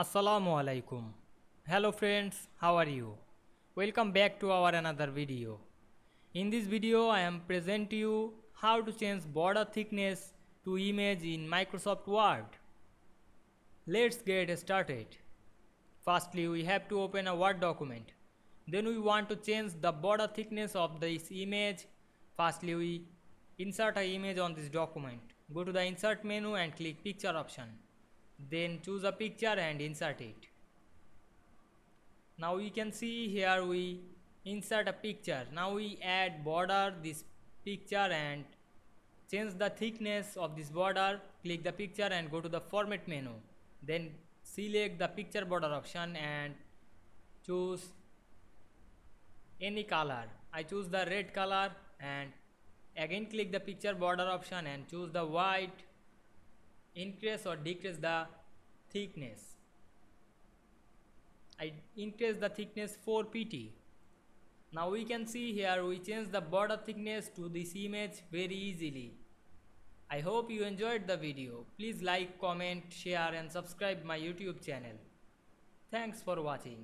Assalamu Walaikum. Hello friends, how are you? Welcome back to our another video. In this video I am present to you how to change border thickness to image in Microsoft Word. Let's get started. Firstly we have to open a Word document. Then we want to change the border thickness of this image. Firstly we insert an image on this document. Go to the insert menu and click picture option. Then choose a picture and insert it. Now you can see here we insert a picture. Now we add border this picture and change the thickness of this border. Click the picture and go to the format menu. Then select the picture border option and choose any color. I choose the red color and again click the picture border option and choose the white. Increase or decrease the thickness. I increase the thickness 4 pt. Now we can see here we change the border thickness to this image very easily. I hope you enjoyed the video. Please like, comment, share and subscribe my YouTube channel. Thanks for watching.